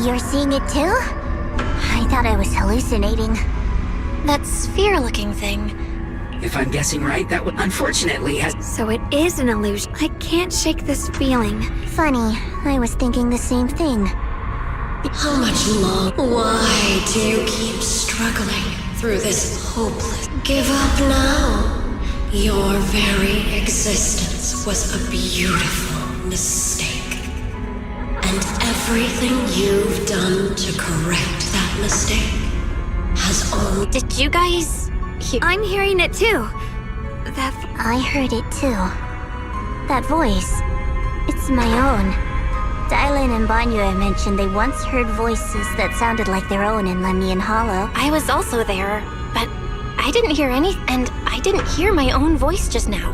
You're seeing it too? I thought I was hallucinating. That sphere-looking thing. If I'm guessing right, that would unfortunately has... So it is an illusion. I can't shake this feeling. Funny, I was thinking the same thing. How much longer? Why do you keep struggling through this hopeless? Give up now. Your very existence was a beautiful mistake. And everything you've done to correct that mistake has only... Did you guys hear? I'm hearing it too. I heard it too. That voice. It's my own. Dylan and Banya mentioned they once heard voices that sounded like their own in Lemnian Hollow. I was also there, but I didn't hear any, and I didn't hear my own voice just now.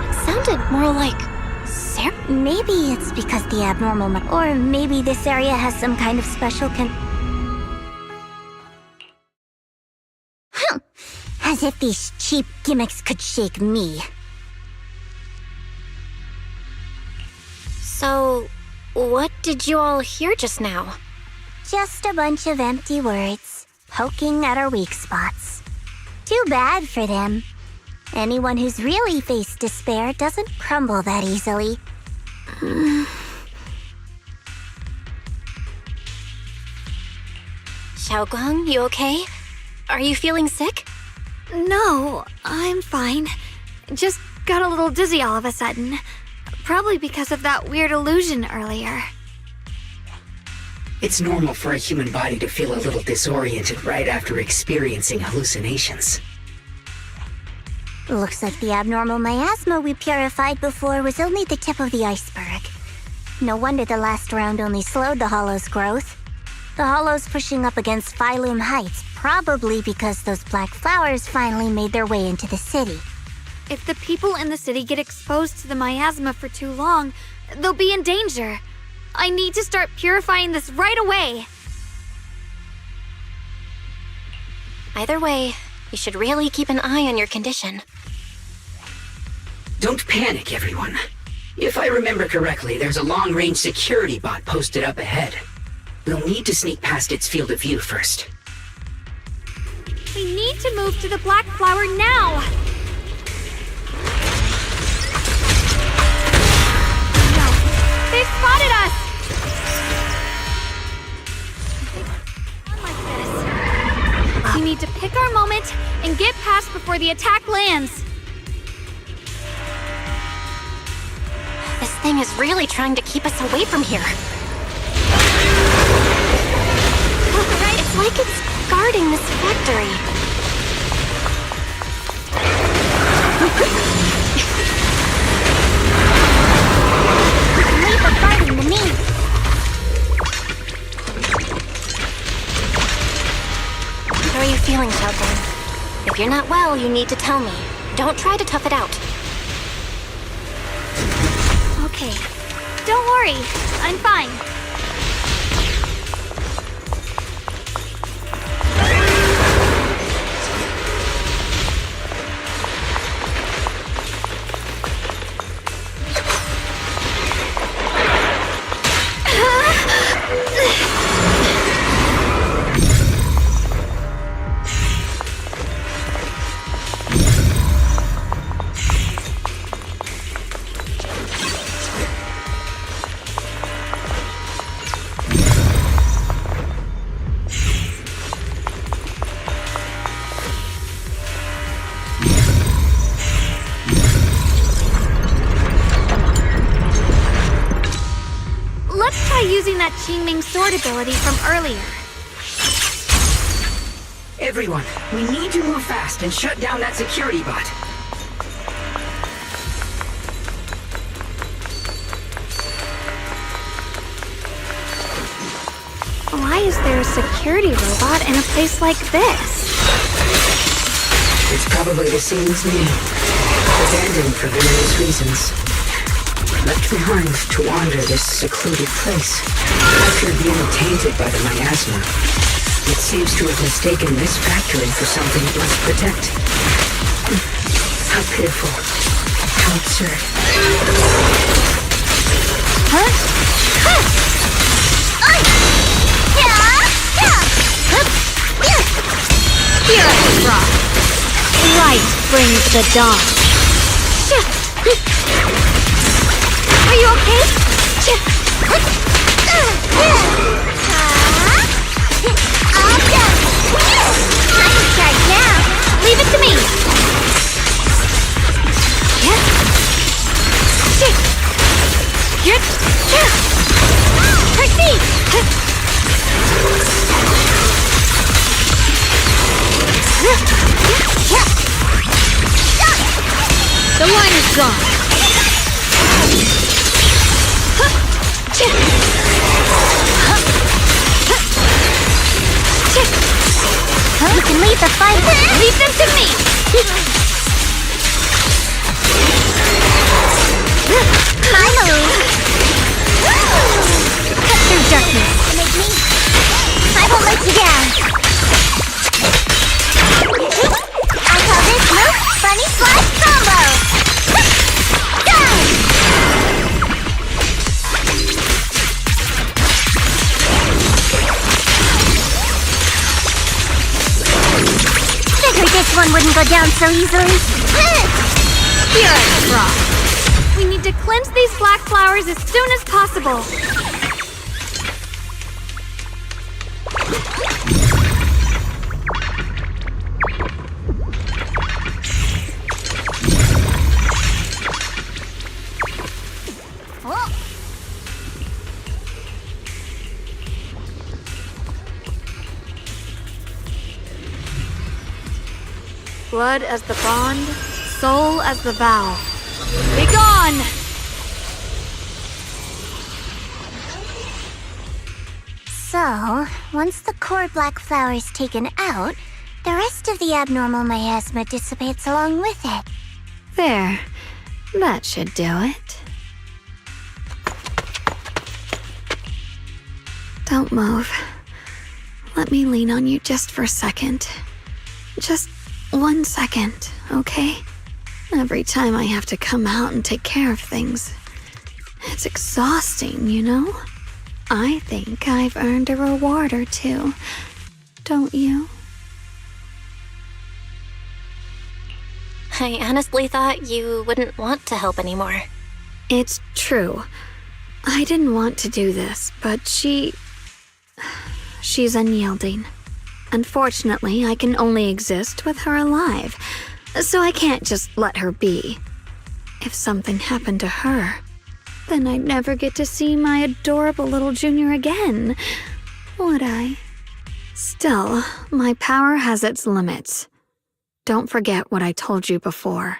It sounded more like Sarah. Maybe it's because the abnormal, or maybe this area has some kind of special As if these cheap gimmicks could shake me. So, what did you all hear just now? Just a bunch of empty words, poking at our weak spots. Too bad for them. Anyone who's really faced despair doesn't crumble that easily. Xiaoguang, you okay? Are you feeling sick? No, I'm fine. Just got a little dizzy all of a sudden. Probably because of that weird illusion earlier. It's normal for a human body to feel a little disoriented right after experiencing hallucinations. Looks like the abnormal miasma we purified before was only the tip of the iceberg. No wonder the last round only slowed the Hollow's growth. The Hollow's pushing up against Phylum Heights, probably because those black flowers finally made their way into the city. If the people in the city get exposed to the miasma for too long, they'll be in danger. I need to start purifying this right away. Either way, you should really keep an eye on your condition. Don't panic, everyone. If I remember correctly, there's a long-range security bot posted up ahead. We'll need to sneak past its field of view first. We need to move to the black flower now! No, they spotted us! Like this. We need to pick our moment and get past before the attack lands. This thing is really trying to keep us away from here. It's like it's guarding this factory. Leave the fighting to me. How are you feeling, Xiaoguang? If you're not well, you need to tell me. Don't try to tough it out. Okay, don't worry, I'm fine. Let's try using that Qingming sword ability from earlier. Everyone, we need to move fast and shut down that security bot. Why is there a security robot in a place like this? It's probably the same as me. Abandoned for various reasons. Left behind to wander this secluded place. After being tainted by the miasma, it seems to have mistaken this factory for something it must protect. How pitiful. How absurd. Huh? Purify rock. Light brings the dawn. Are you okay? All done. Time to charge now. Leave it to me. Proceed. The line is gone. You can leave the fight. Leave them to me. My move. Cut through darkness. Make me. I won't let you down. I call this move Bunny Slash Combo. Done. Figured this one wouldn't go down so easily. Purify rock. We need to cleanse these black flowers as soon as possible. Blood as the bond, soul as the vow. Be gone! So, once the core black flower is taken out, the rest of the abnormal miasma dissipates along with it. There. That should do it. Don't move. Let me lean on you just for a second. Just 1 second, okay? Every time I have to come out and take care of things, it's exhausting, you know? I think I've earned a reward or two, don't you? I honestly thought you wouldn't want to help anymore. It's true. I didn't want to do this, but she's unyielding. Unfortunately, I can only exist with her alive, so I can't just let her be. If something happened to her, then I'd never get to see my adorable little junior again, would I? Still, my power has its limits. Don't forget what I told you before.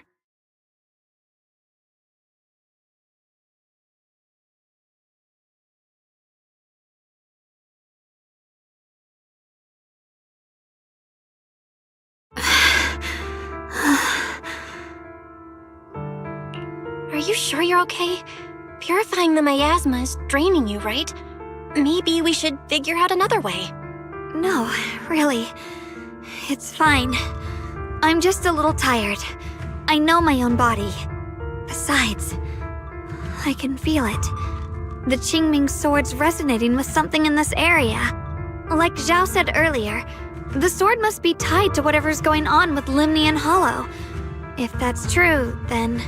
Are you sure you're okay? Purifying the miasma is draining you, right? Maybe we should figure out another way. No, really. It's fine. I'm just a little tired. I know my own body. Besides, I can feel it. The Qingming sword's resonating with something in this area. Like Zhao said earlier, the sword must be tied to whatever's going on with Limnian Hollow. If that's true, then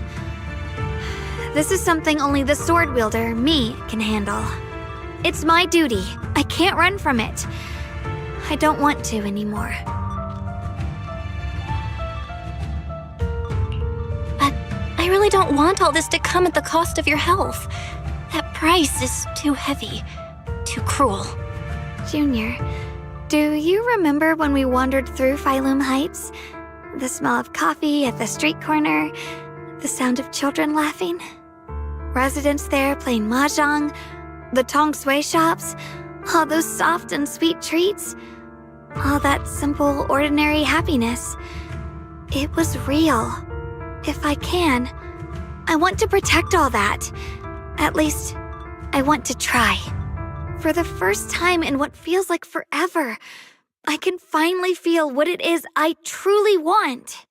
this is something only the sword wielder, me, can handle. It's my duty. I can't run from it. I don't want to anymore. But I really don't want all this to come at the cost of your health. That price is too heavy, too cruel. Junior, do you remember when we wandered through Phylum Heights? The smell of coffee at the street corner, the sound of children laughing? Residents there playing mahjong, the tong sui shops, all those soft and sweet treats, all that simple, ordinary happiness. It was real. If I can, I want to protect all that. At least, I want to try. For the first time in what feels like forever, I can finally feel what it is I truly want.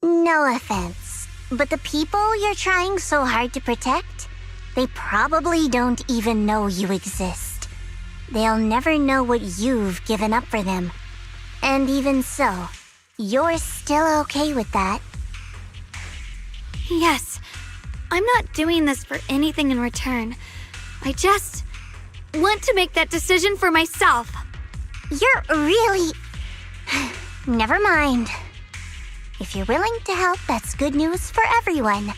No offense, but the people you're trying so hard to protect, they probably don't even know you exist. they'll never know what you've given up for them. And even so, you're still okay with that. Yes, I'm not doing this for anything in return. I just want to make that decision for myself. You're really... Never mind. If you're willing to help, that's good news for everyone.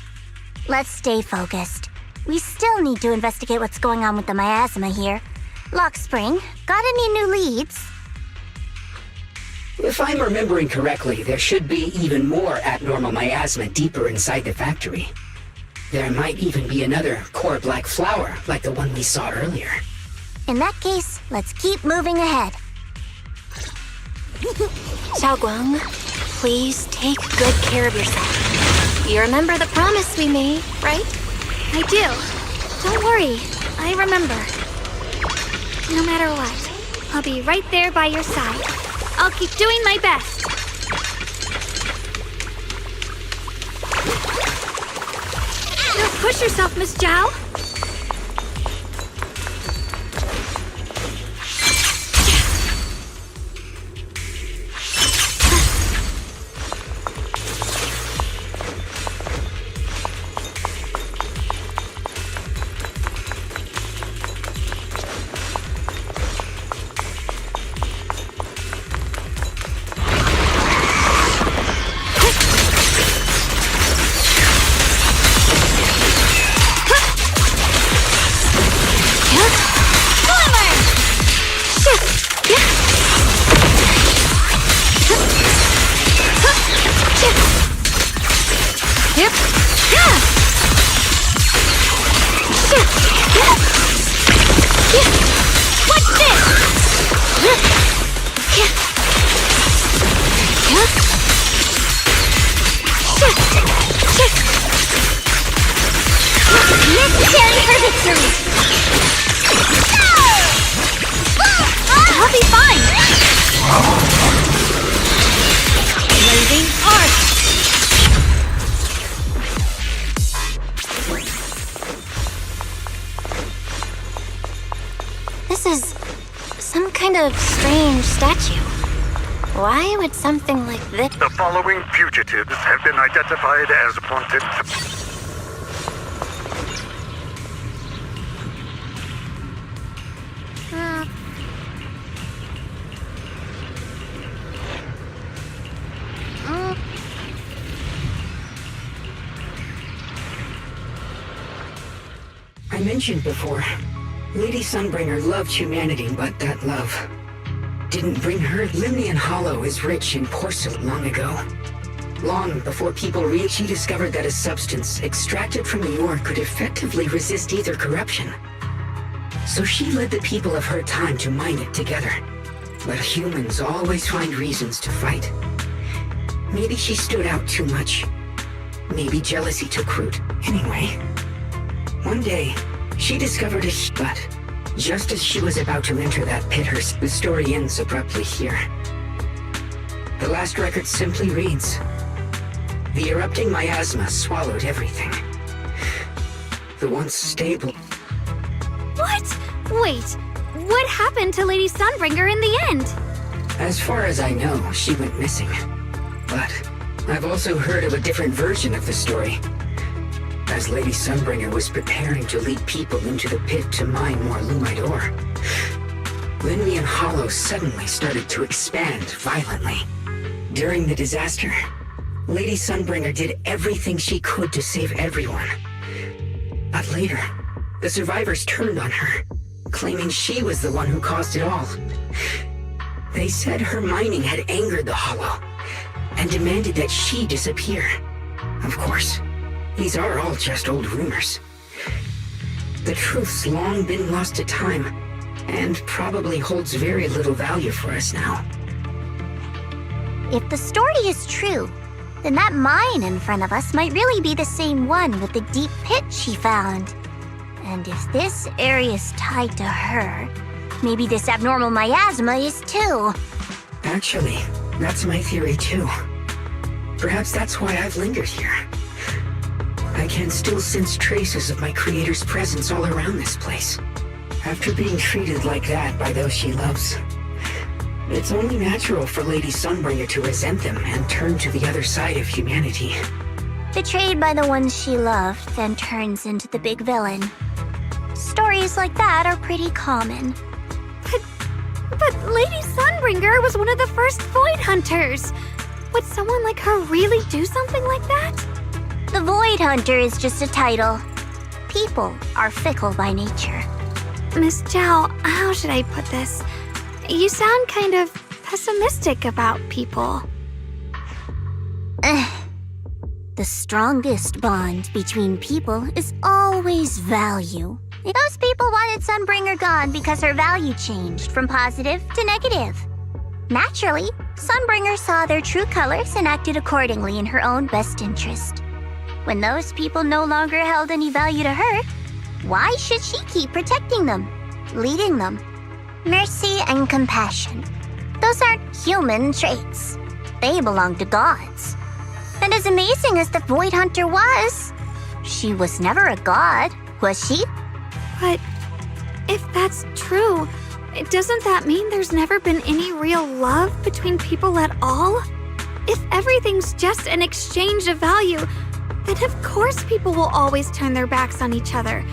Let's stay focused. We still need to investigate what's going on with the miasma here. Lockspring, got any new leads? If I'm remembering correctly, there should be even more abnormal miasma deeper inside the factory. There might even be another core black flower, like the one we saw earlier. In that case, let's keep moving ahead. Xiaoguang, please take good care of yourself. You remember the promise we made, right? I do. Don't worry, I remember. No matter what, I'll be right there by your side. I'll keep doing my best. Don't push yourself, Miss Zhao. I'll be fine. Blazing Arc. This is some kind of strange statue. Why would something like this... The following fugitives have been identified as wanted. I mentioned before, Lady Sunbringer loved humanity, but that love didn't bring her. Limnian Hollow is rich in porcelain long ago. Long before people reached, she discovered that a substance extracted from the ore could effectively resist ether corruption. So she led the people of her time to mine it together. But humans always find reasons to fight. Maybe she stood out too much. Maybe jealousy took root. Anyway, one day, she discovered but just as she was about to enter that pit, the story ends abruptly here. The last record simply reads, "The erupting miasma swallowed everything. The once stable..." What? Wait, what happened to Lady Sunbringer in the end? As far as I know, she went missing. But I've also heard of a different version of the story. As Lady Sunbringer was preparing to lead people into the pit to mine more Lumite ore, Limnian Hollow suddenly started to expand violently. During the disaster, Lady Sunbringer did everything she could to save everyone. But later, the survivors turned on her, claiming she was the one who caused it all. They said her mining had angered the Hollow, and demanded that she disappear. Of course, these are all just old rumors. The truth's long been lost to time, and probably holds very little value for us now. If the story is true, then that mine in front of us might really be the same one with the deep pit she found. And if this area is tied to her, maybe this abnormal miasma is too. Actually, that's my theory too. Perhaps that's why I've lingered here. I can still sense traces of my creator's presence all around this place. After being treated like that by those she loves, it's only natural for Lady Sunbringer to resent them and turn to the other side of humanity. Betrayed by the ones she loved, then turns into the big villain. Stories like that are pretty common. But Lady Sunbringer was one of the first Void Hunters. Would someone like her really do something like that? The Void Hunter is just a title. People are fickle by nature. Miss Zhao, how should I put this? You sound kind of pessimistic about people. The strongest bond between people is always value. Those people wanted Sunbringer gone because her value changed from positive to negative. Naturally, Sunbringer saw their true colors and acted accordingly in her own best interest. When those people no longer held any value to her, why should she keep protecting them, leading them? Mercy and compassion. Those aren't human traits. They belong to gods. And as amazing as the Void Hunter was, she was never a god, was she? But if that's true, doesn't that mean there's never been any real love between people at all? If everything's just an exchange of value, then of course people will always turn their backs on each other.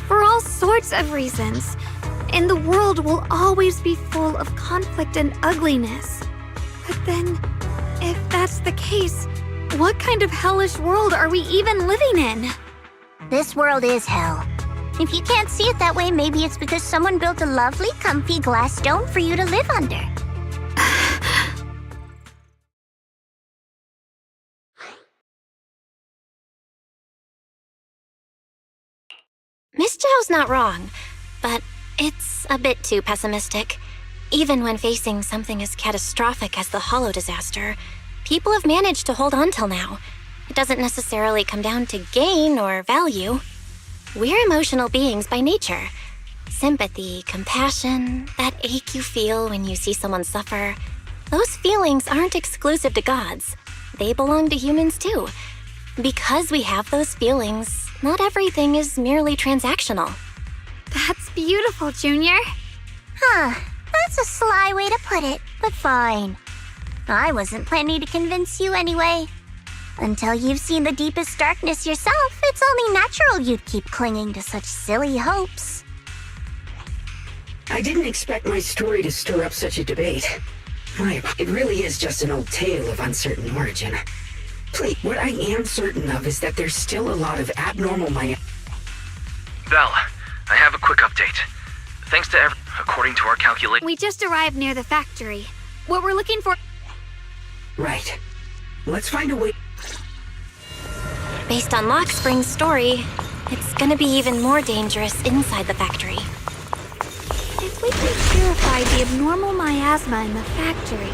For all sorts of reasons. And the world will always be full of conflict and ugliness. But then, if that's the case, what kind of hellish world are we even living in? This world is hell. If you can't see it that way, maybe it's because someone built a lovely, comfy glass dome for you to live under. Miss Zhao's not wrong, but it's a bit too pessimistic. Even when facing something as catastrophic as the Hollow disaster, people have managed to hold on till now. It doesn't necessarily come down to gain or value. We're emotional beings by nature. Sympathy, compassion, that ache you feel when you see someone suffer, those feelings aren't exclusive to gods. They belong to humans too. Because we have those feelings, not everything is merely transactional. That's beautiful, Junior. Huh, that's a sly way to put it, but fine. I wasn't planning to convince you anyway. Until you've seen the deepest darkness yourself, it's only natural you'd keep clinging to such silly hopes. I didn't expect my story to stir up such a debate. It really is just an old tale of uncertain origin. Please, what I am certain of is that there's still a lot of abnormal Val, I have a quick update. Thanks to according to our calculation. We just arrived near the factory. What we're looking for... Right. Let's find a way... Based on Lockspring's story, it's gonna be even more dangerous inside the factory. If we can purify the abnormal miasma in the factory,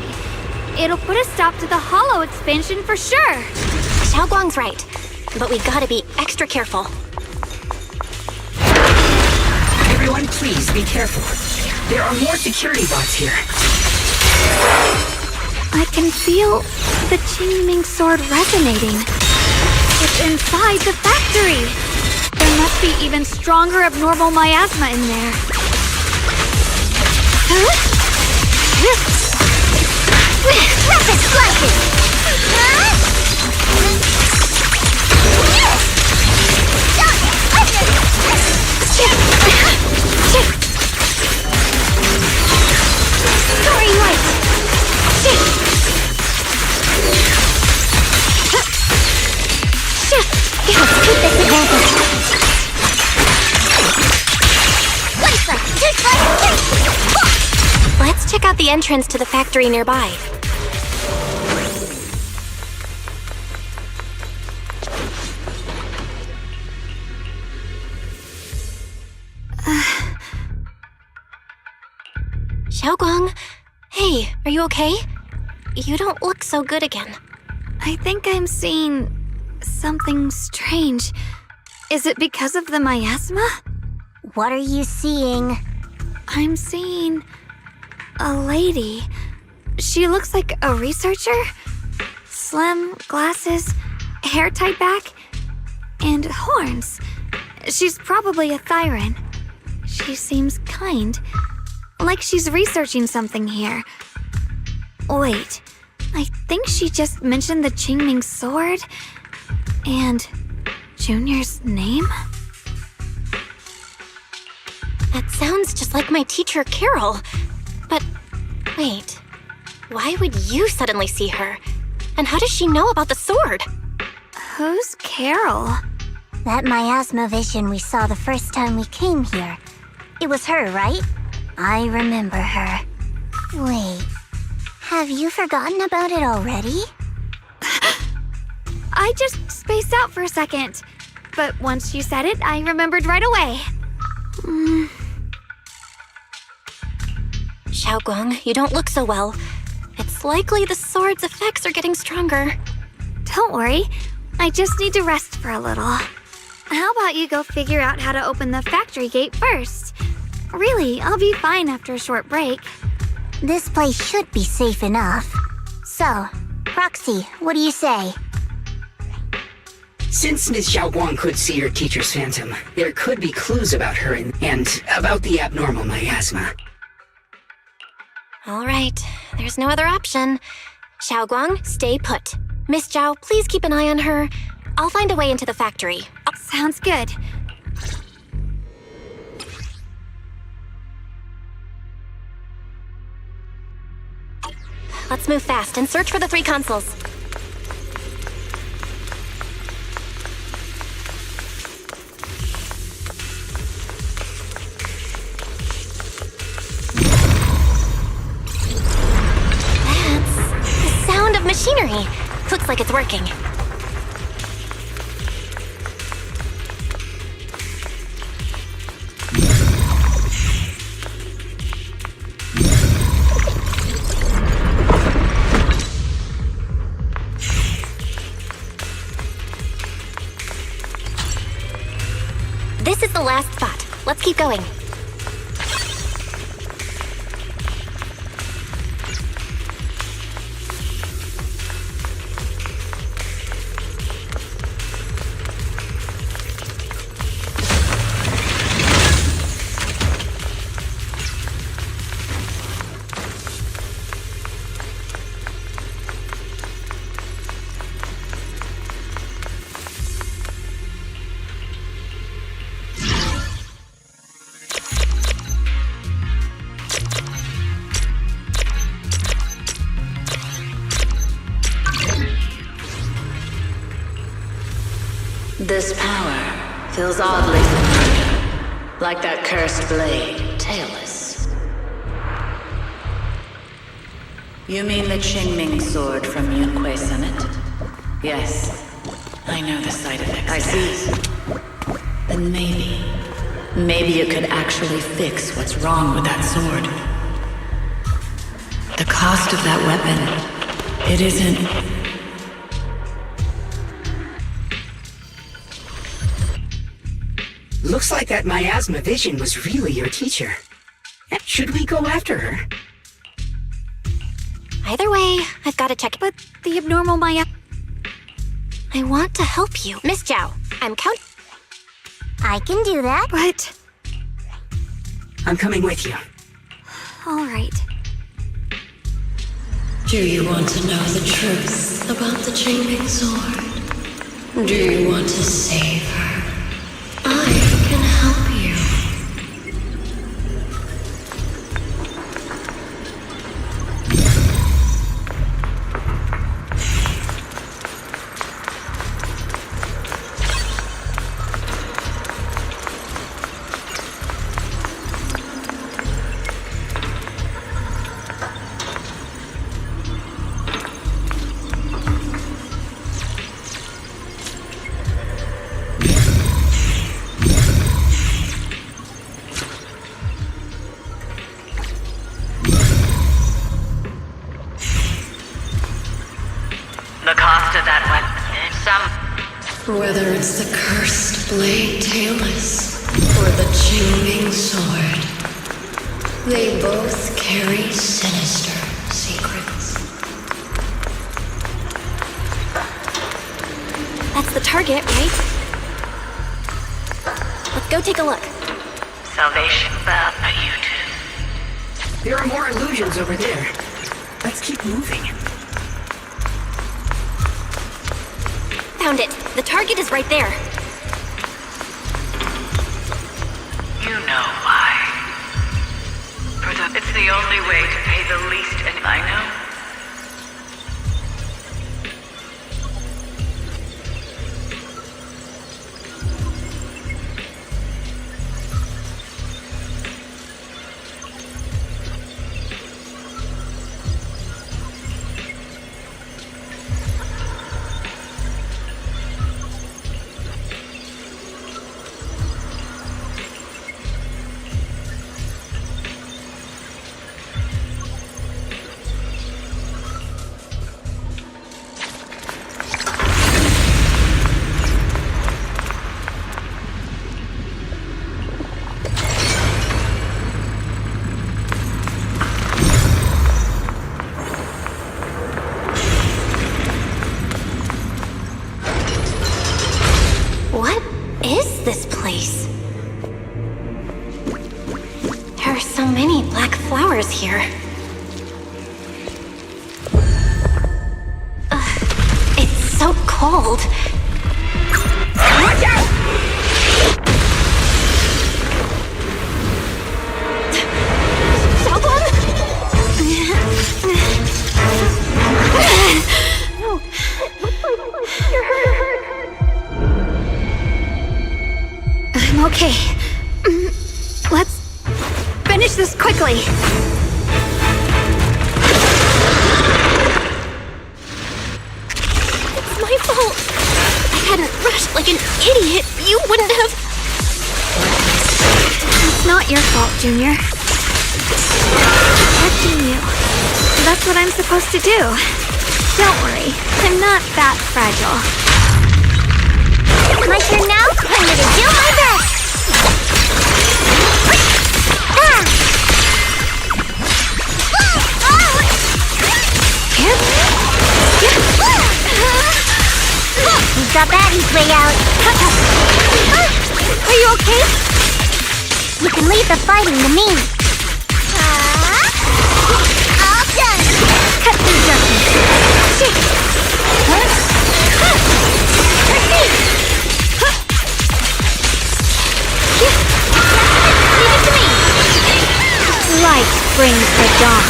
it'll put a stop to the Hollow expansion for sure. Xiaoguang's right, but we gotta be extra careful. Everyone, please be careful. There are more security bots here. I can feel the Qingming sword resonating. It's inside the factory. There must be even stronger abnormal miasma in there. Rapid slashes! Story light! Let's keep this advantage. Let's check out the entrance to the factory nearby. Xiaoguang, hey, are you okay? You don't look so good again. I think I'm seeing something strange. Is it because of the miasma? What are you seeing? I'm seeing a lady. She looks like a researcher. Slim, glasses, hair tied back, and horns. She's probably a Thyran. She seems kind. Like she's researching something here. Wait, I think she just mentioned the Qingming sword and Junior's name? That sounds just like my teacher, Carol. But wait, why would you suddenly see her? And how does she know about the sword? Who's Carol? That miasma vision we saw the first time we came here. It was her, right? I remember her. Wait, have you forgotten about it already? I just spaced out for a second. But once you said it, I remembered right away. Xiaoguang, you don't look so well. It's likely the sword's effects are getting stronger. Don't worry, I just need to rest for a little. How about you go figure out how to open the factory gate first? Really, I'll be fine after a short break. This place should be safe enough. So, Roxy, what do you say? Since Ms. Xiaoguang could see her teacher's phantom, there could be clues about her and about the abnormal miasma. All right, there's no other option. Xiaoguang, stay put. Miss Zhao, please keep an eye on her. I'll find a way into the factory. Sounds good. Let's move fast and search for the 3 consoles. That's the sound of machinery. Looks like it's working. This is the last spot. Let's keep going. This power feels oddly familiar, like that cursed blade, tailless. You mean the Qingming sword from Yunque Summit? Yes, I know the side effects. I see. Then maybe you could actually fix what's wrong with that sword. The cost of that weapon, it isn't... Looks like that miasma vision was really your teacher. Should we go after her? Either way, I've got to check. But the abnormal Maya... I want to help you. Miss Zhao, I'm counting. I can do that. But... I'm coming with you. all right. Do you want to know the truth about the Qingming sword? Do you want to save her? I can help you. The cost of that weapon is some... Whether it's the cursed blade tailless or the Qingming sword, they both carry sinister secrets. That's the target, right? Let's go take a look. Salvation bound for you two. There are more illusions over there. Let's keep moving. Found it. The target is right there. You know why. It's the only way to pay the least, and I know. What is this place? There are so many black flowers here. It's so cold. Watch out! Someone? No. You're hurt. I'm okay. Let's finish this quickly. It's my fault. I hadn't rushed like an idiot. You wouldn't have... It's not your fault, Junior. Protecting you. That's what I'm supposed to do. Don't worry, I'm not that fragile. My turn now? I'm gonna do my best! We've got Batty's way out. Are you okay? You can leave the fighting to me. All done! Cut through darkness. Shit! Light brings the dawn.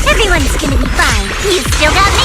Everyone's gonna be fine. You still got me.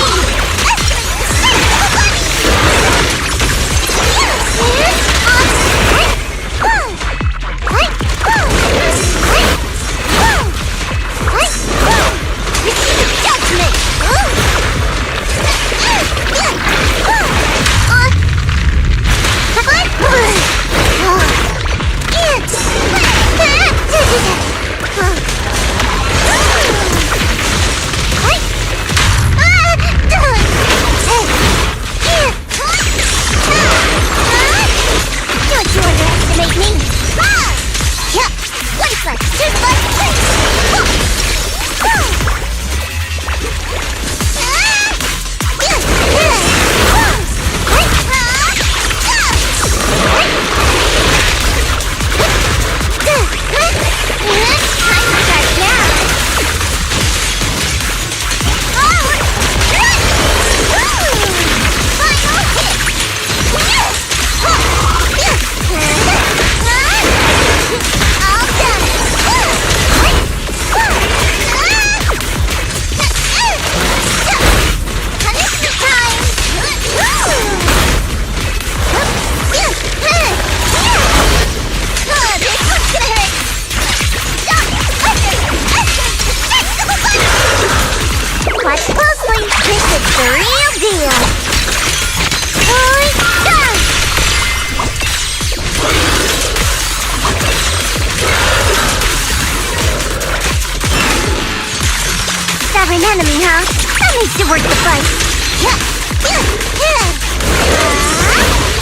Stubborn enemy, huh? That makes it worth the fight.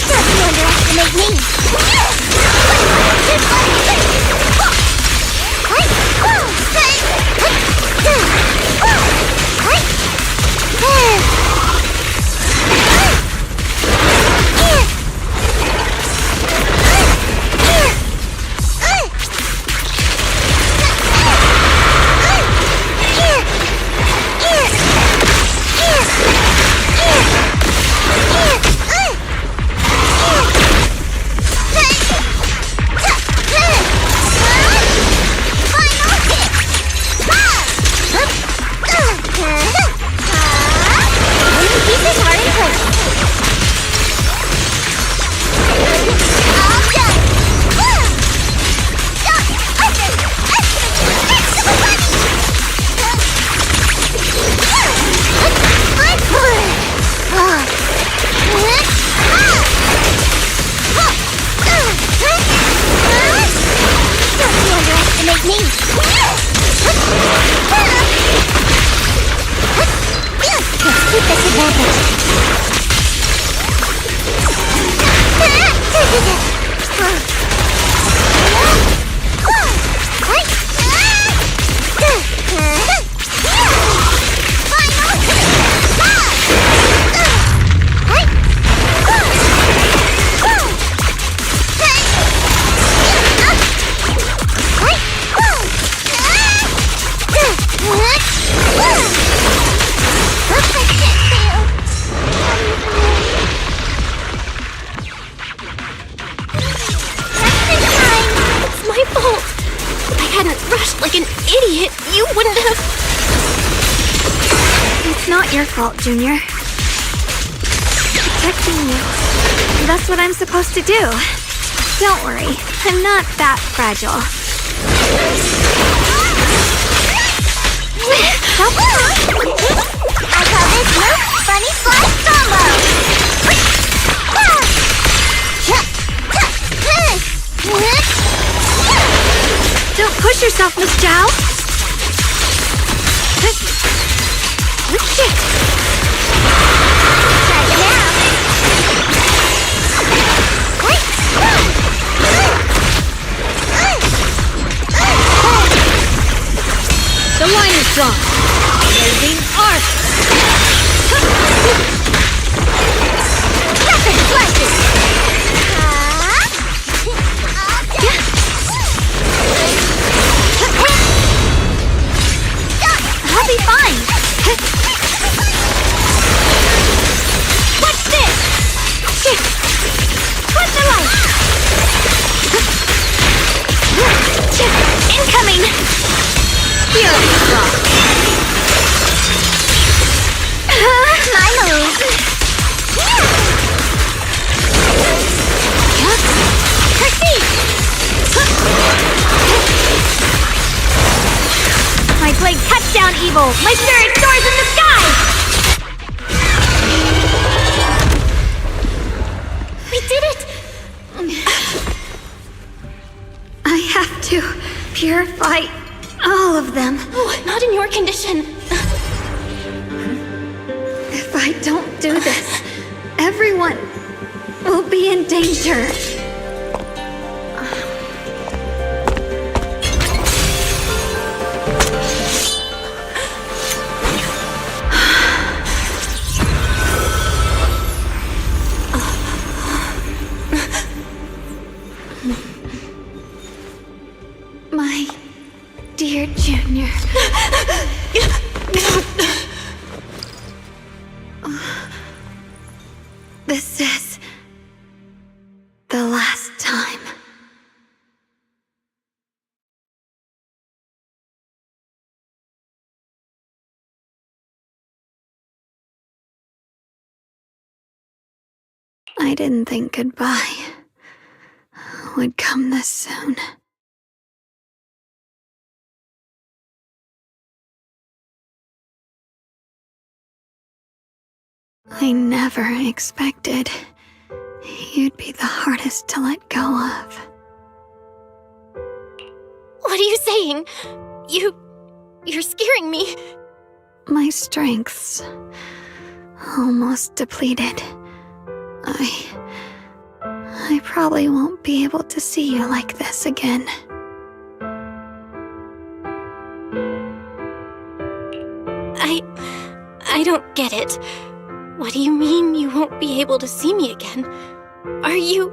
Don't you underestimate me. your fault, Junior. Protecting you. That's what I'm supposed to do. Don't worry, I'm not that fragile. I call this move Funny Slice Combo! Don't push yourself, Miss Zhao. Try it now! The line is drawn. Blazing arc. Rapid slices! I'll be fine. What's this? What's the light? Incoming! Fury rock. My move! Proceed! My blade cuts down evil! My spirit soars in the sky! We did it! I have to purify all of them. Oh, not in your condition. If I don't do this, everyone will be in danger. My dear Junior. This is the last time. I didn't think goodbye would come this soon. I never expected you'd be the hardest to let go of. What are you saying? You're scaring me. My strength's almost depleted. I probably won't be able to see you like this again. I don't get it. What do you mean you won't be able to see me again? Are you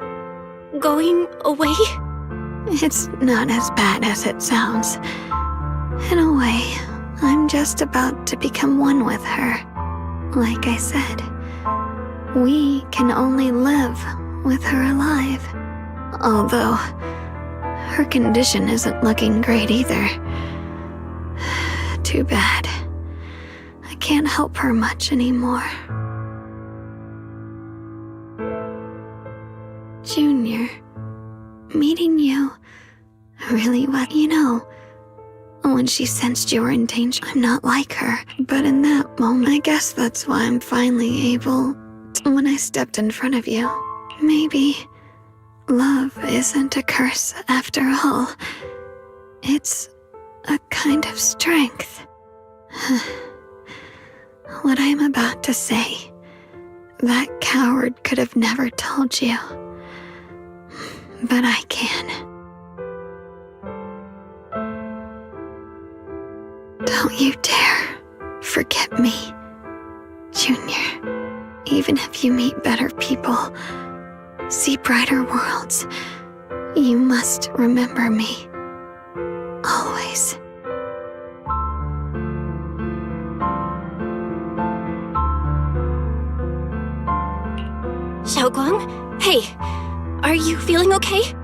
going away? It's not as bad as it sounds. In a way, I'm just about to become one with her. Like I said, we can only live with her alive. Although, her condition isn't looking great either. Too bad. I can't help her much anymore. Junior, meeting you really well. You know, when she sensed you were in danger, I'm not like her. But in that moment, I guess that's why I'm finally able to, when I stepped in front of you. Maybe love isn't a curse after all. It's a kind of strength. What I'm about to say, that coward could have never told you. But I can. Don't you dare forget me, Junior. Even if you meet better people, see brighter worlds, you must remember me. Always. Xiaoguang? Hey, are you feeling okay?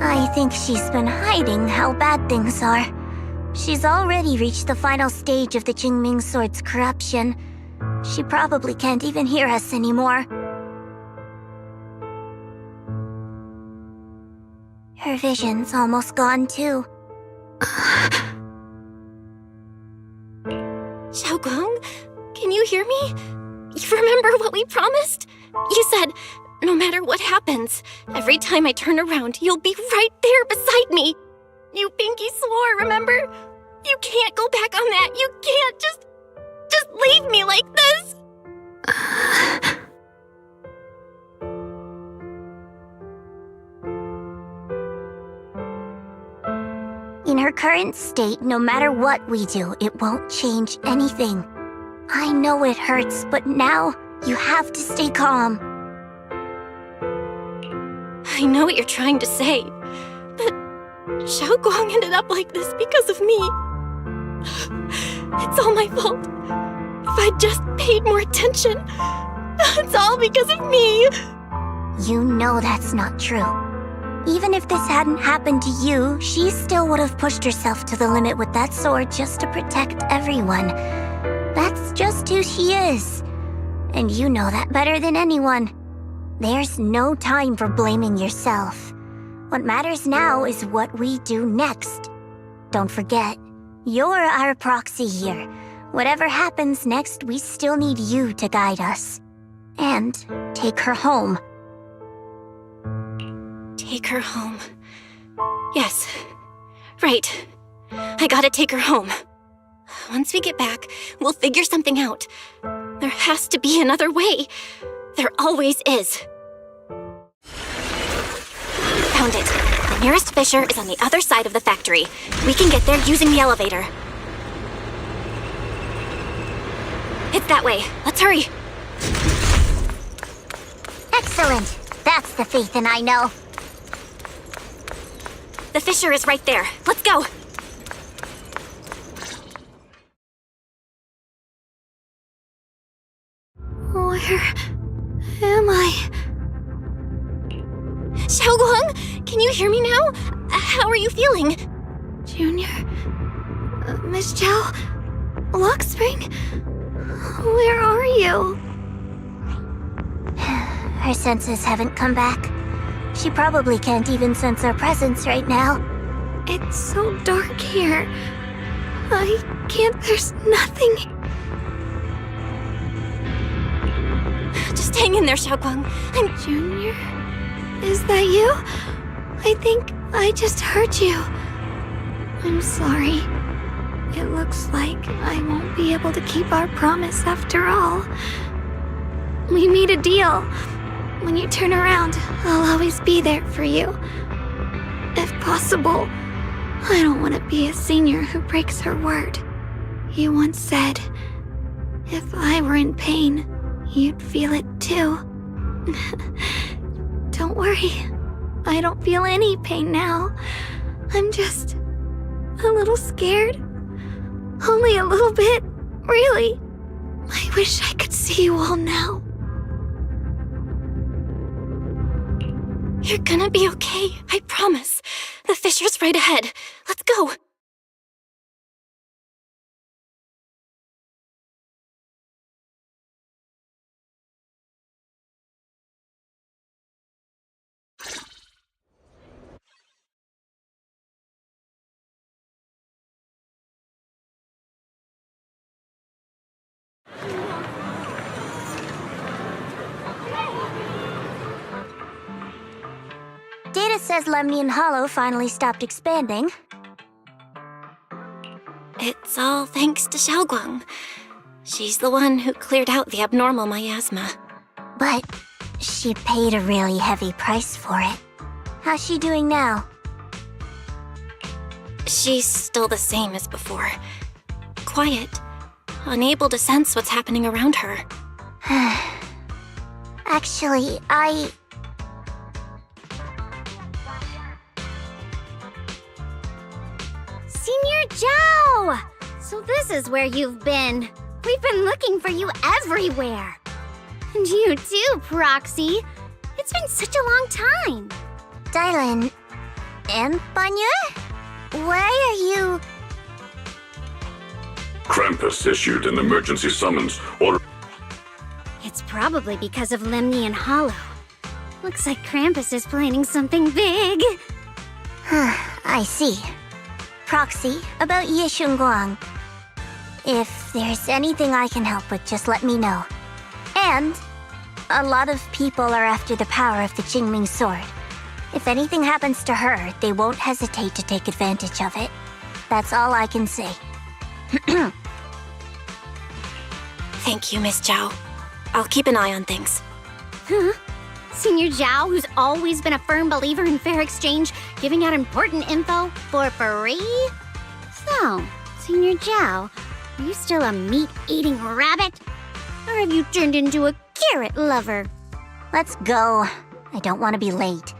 I think she's been hiding how bad things are. She's already reached the final stage of the Jingming Sword's corruption. She probably can't even hear us anymore. Her vision's almost gone too. Xiaoguang, can you hear me? You remember what we promised? You said, no matter what happens, every time I turn around, you'll be right there beside me. You pinky swore, remember? You can't go back on that. You can't just leave me like this. In her current state, no matter what we do, it won't change anything. I know it hurts, but now you have to stay calm. I know what you're trying to say, but Xiaoguang ended up like this because of me. It's all my fault. If I just paid more attention, it's all because of me. You know that's not true. Even if this hadn't happened to you, she still would have pushed herself to the limit with that sword just to protect everyone. That's just who she is. And you know that better than anyone. There's no time for blaming yourself. What matters now is what we do next. Don't forget, you're our proxy here. Whatever happens next, we still need you to guide us. And take her home. Take her home. Yes. Right. I gotta take her home. Once we get back, we'll figure something out. There has to be another way. There always is. Found it. The nearest fissure is on the other side of the factory. We can get there using the elevator. It's that way. Let's hurry. Excellent. That's the Phaethon I know. The fissure is right there. Let's go. Where am I? Xiaoguang, can you hear me now? How are you feeling? Junior? Miss Chow? Lockspring? Where are you? Her senses haven't come back. She probably can't even sense our presence right now. It's so dark here. There's nothing. Just hang in there, Xiaoguang. Junior? Is that you? I think I just heard you. I'm sorry. It looks like I won't be able to keep our promise after all. We made a deal. When you turn around, I'll always be there for you. If possible, I don't want to be a senior who breaks her word. You once said, if I were in pain, you'd feel it too. Don't worry. I don't feel any pain now. I'm just a little scared. Only a little bit, really. I wish I could see you all now. You're gonna be okay, I promise. The fissure's right ahead. Let's go. Data says Lemnian Hollow finally stopped expanding. It's all thanks to Xiaoguang. She's the one who cleared out the abnormal miasma. But she paid a really heavy price for it. How's she doing now? She's still the same as before. Quiet, unable to sense what's happening around her. Actually, Senior Zhao! So this is where you've been. We've been looking for you everywhere. And you too, Proxy. It's been such a long time. Dylan, Empire? Why are you... Krampus issued an emergency summons order. It's probably because of Lemny and Hollow. Looks like Krampus is planning something big. I see. Proxy, about Ye Shunguang. If there's anything I can help with, just let me know. And a lot of people are after the power of the Jingming sword. If anything happens to her, they won't hesitate to take advantage of it. That's all I can say. Thank you, Miss Zhao. I'll keep an eye on things. Huh? Senior Zhao, who's always been a firm believer in fair exchange, giving out important info for free? So, Senior Zhao, are you still a meat-eating rabbit? Or have you turned into a carrot lover? Let's go. I don't want to be late.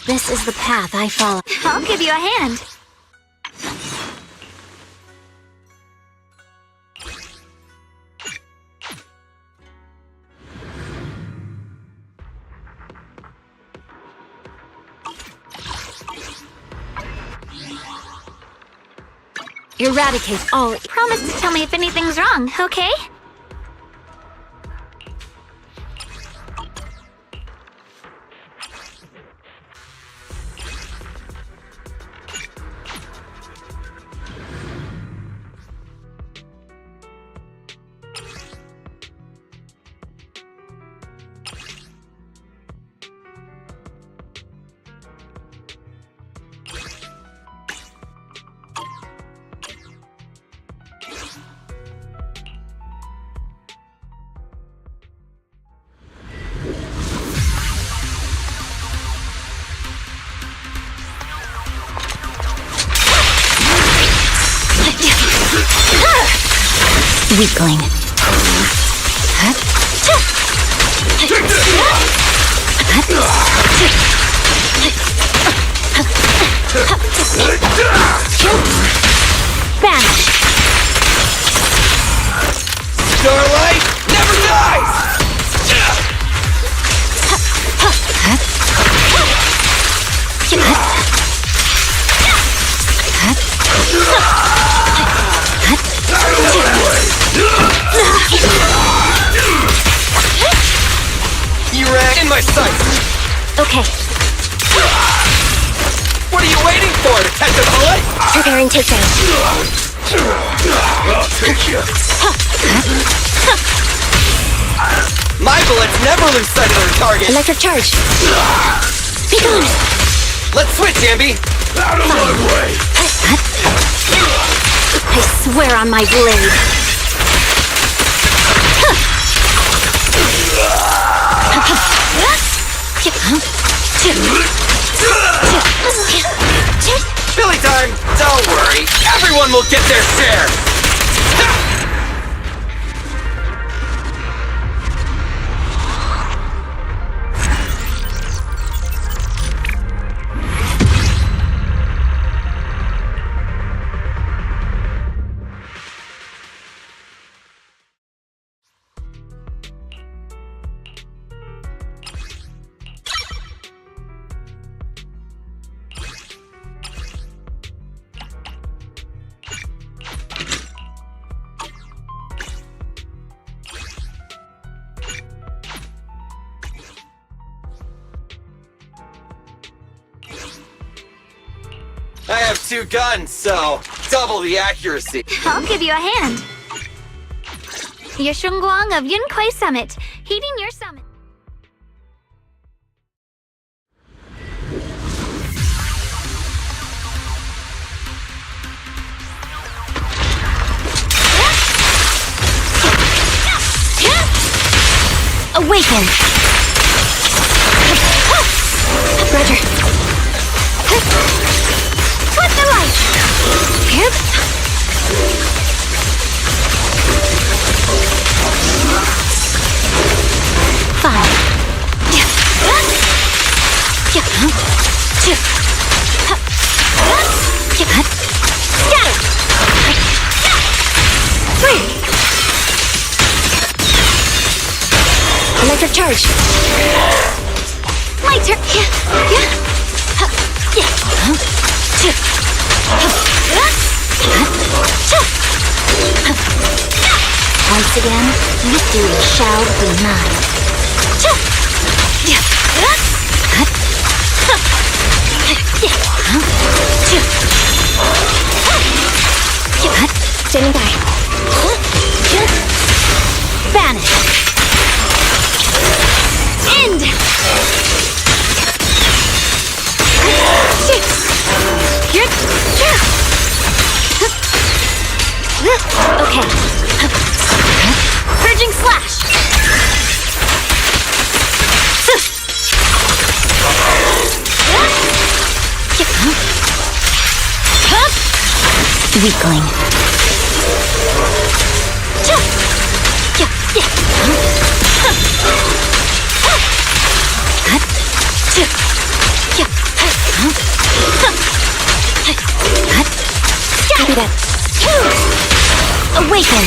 This is the path I follow. I'll give you a hand. Eradicate all. Promise to tell me if anything's wrong, okay? Weakling. Vanish. Starlight never dies! Okay, What are you waiting for, Detective Bullet? preparing takedown. I'll take you. My bullets never lose sight of their target. Electric charge. Be gone. Let's switch, Ambi. Out of my way. I swear on my blade. Billy time! Don't worry, everyone will get their share! I have 2 guns, so double the accuracy. I'll give you a hand. Yeshungguang of Yunquai Summit, heeding your summit. Awaken! Roger. Flip the light! Yep. Fine. Scatter! Free! Electric charge. Lighter. Once again, victory shall be mine. Standing by. Vanish. End. Okay. Purging slash. Weakling. Copy that. Awaken.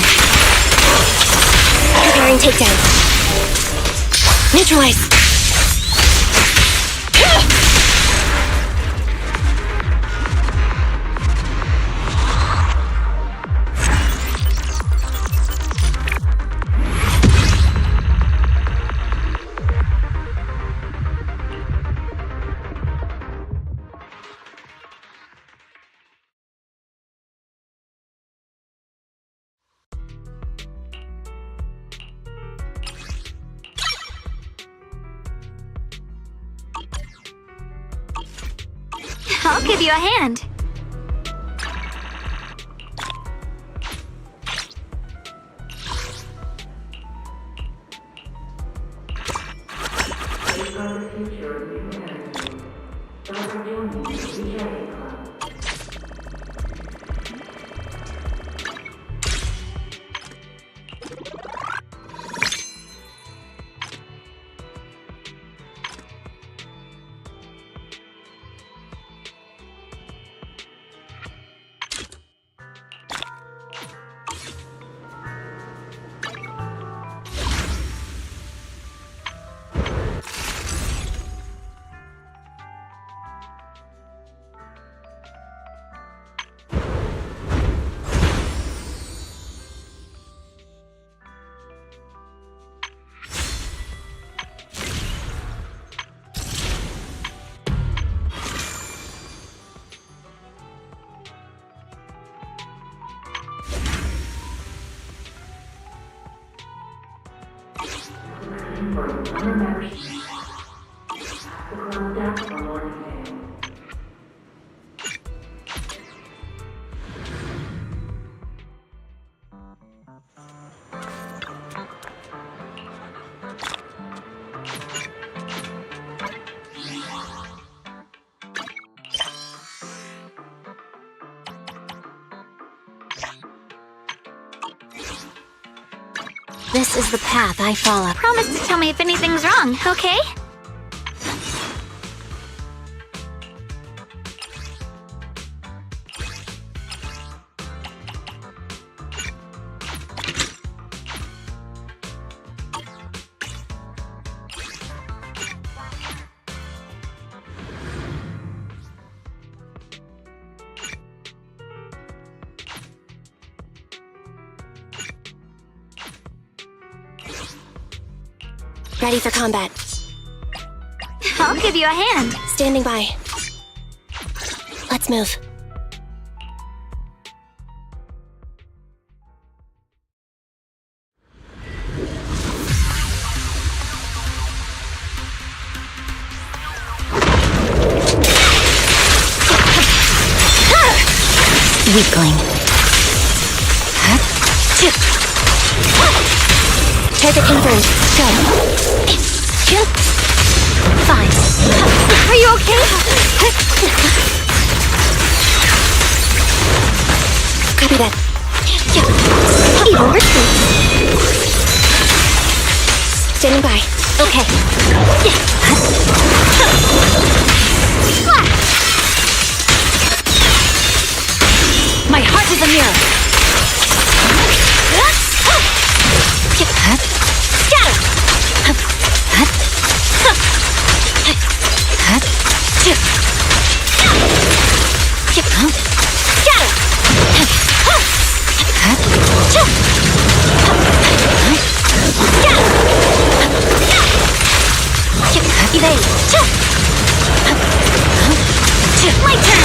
Preparing takedown. Neutralize. I'll give you a hand. This is the path I follow. Promise to tell me if anything's wrong, okay? Ready for combat. I'll give you a hand. Standing by. Let's move. Weakling. Target confirmed. Go. Fine. Are you okay? Copy that. Evil retreat. Standing by. Okay. My heart is a mirror. Evade. My turn.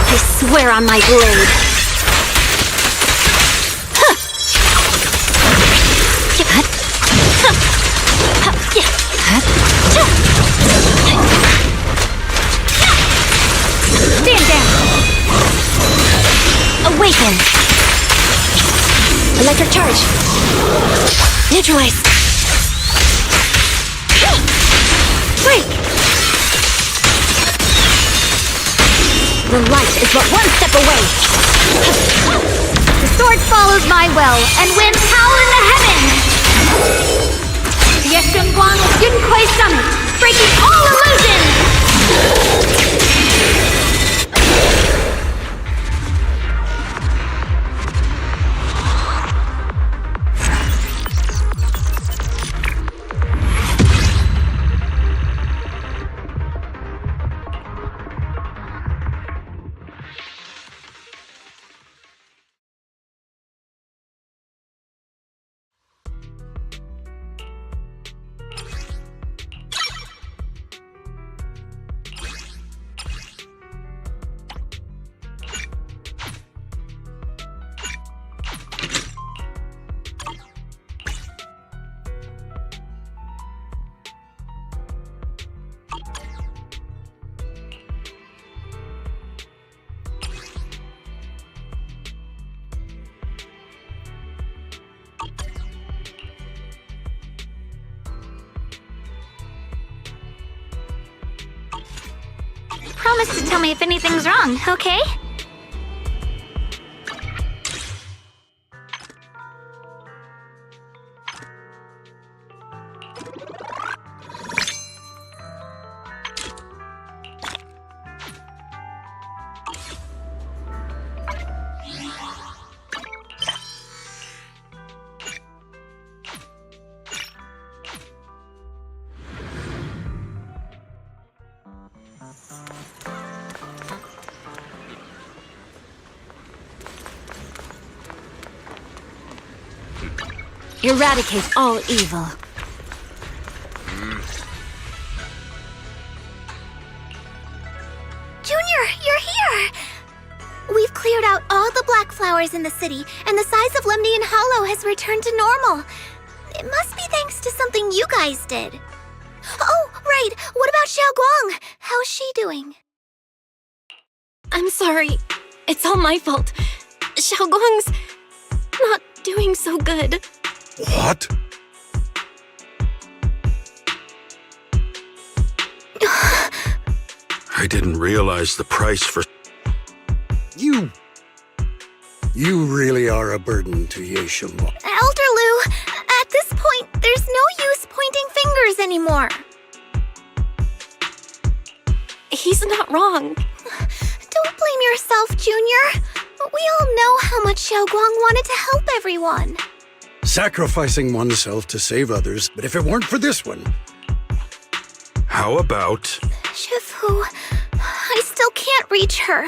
I swear on my blade. Stand down. Awaken. Electric charge. Neutralize. Break. The light is but one step away. The sword follows my will and winds howl in the heavens. The Escambuan Yunquay Summit, breaking all illusions. Promise to tell me if anything's wrong, okay? Eradicate all evil. Junior Junior, you're here! We've cleared out all the black flowers in the city, and the size of Lemnian Hollow has returned to normal. It must be thanks to something you guys did. Oh, right. What about Xiaoguang? How's she doing? I'm sorry. It's all my fault. Xiaoguang's not doing so good. What? I didn't realize the price for... You really are a burden to Ye Xiongguang. Elder Lu, at this point, there's no use pointing fingers anymore. He's not wrong. Don't blame yourself, Junior. We all know how much Xiaoguang wanted to help everyone. Sacrificing oneself to save others, but if it weren't for this one... How about... Shifu, I still can't reach her.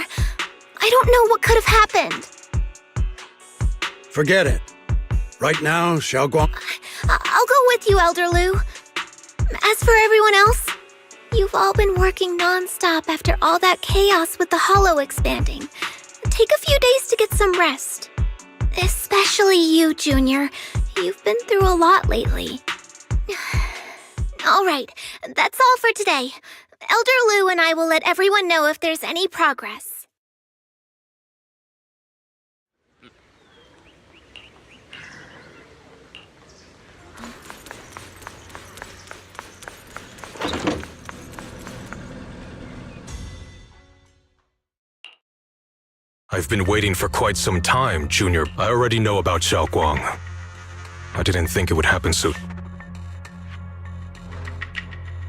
I don't know what could have happened. Forget it. Right now, Xiaoguang... I'll go with you, Elder Lu. As for everyone else, you've all been working non-stop after all that chaos with the Hollow expanding. Take a few days to get some rest. Especially you, Junior. You've been through a lot lately. All right, that's all for today. Elder Lu and I will let everyone know if there's any progress. I've been waiting for quite some time, Junior. I already know about Xiaoguang. I didn't think it would happen so...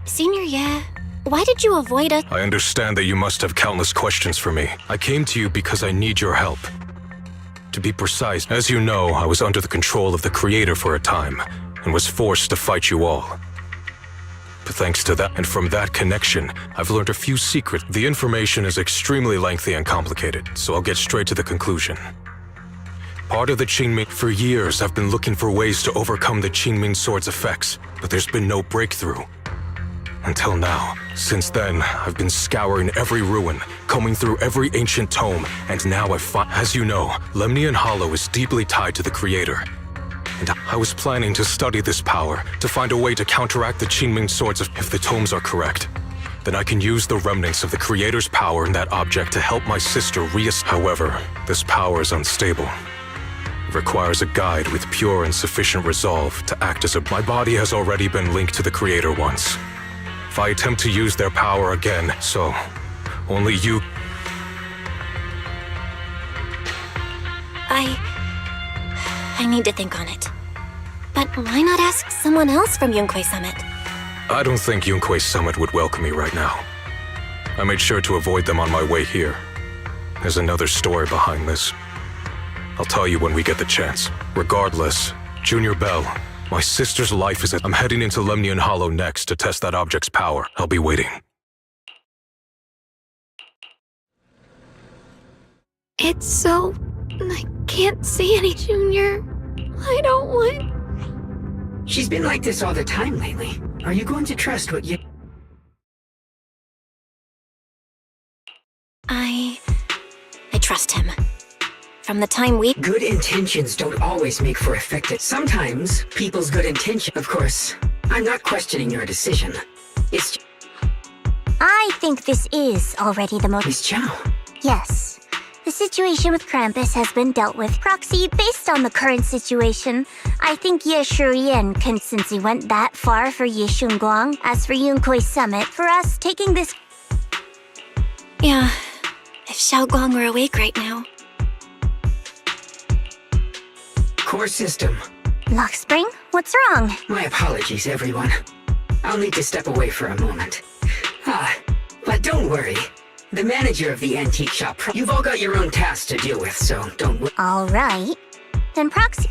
Senior Ye, why did you avoid us? I understand that you must have countless questions for me. I came to you because I need your help. To be precise, as you know, I was under the control of the Creator for a time, and was forced to fight you all. But thanks to that, and from that connection, I've learned a few secrets. The information is extremely lengthy and complicated, so I'll get straight to the conclusion. Part of the Qingming... For years, I've been looking for ways to overcome the Qingming Sword's effects, but there's been no breakthrough. Until now. Since then, I've been scouring every ruin, combing through every ancient tome, and now I find... As you know, Lemnian Hollow is deeply tied to the Creator. And I was planning to study this power, to find a way to counteract the Qingming Swords if the tomes are correct. Then I can use the remnants of the Creator's power in that object to help my sister However, this power is unstable. It requires a guide with pure and sufficient resolve to act as a... My body has already been linked to the Creator once. If I attempt to use their power again, so... Only you... I need to think on it. But why not ask someone else from Yunque Summit? I don't think Yunque Summit would welcome me right now. I made sure to avoid them on my way here. There's another story behind this. I'll tell you when we get the chance. Regardless, Junior Bell, my sister's life is at... I'm heading into Lemnian Hollow next to test that object's power. I'll be waiting. It's so... I can't see any, Junior. I don't want... She's been like this all the time lately. Are you going to trust what you... I trust him. From the time we... Good intentions don't always make for effective... Sometimes, people's good intention... Of course, I'm not questioning your decision. It's... I think this is already the most... Miss Chow. Yes. The situation with Krampus has been dealt with. Proxy, based on the current situation, I think Ye Shiyan can, since he went that far for Ye Xiongguang. As for Yunque Summit, for us, taking this... Yeah, if Xiaoguang were awake right now. Core system. Lockspring, what's wrong? My apologies, everyone. I'll need to step away for a moment. But don't worry. The manager of the antique shop... You've all got your own tasks to deal with, so don't... All right. Then Proxy...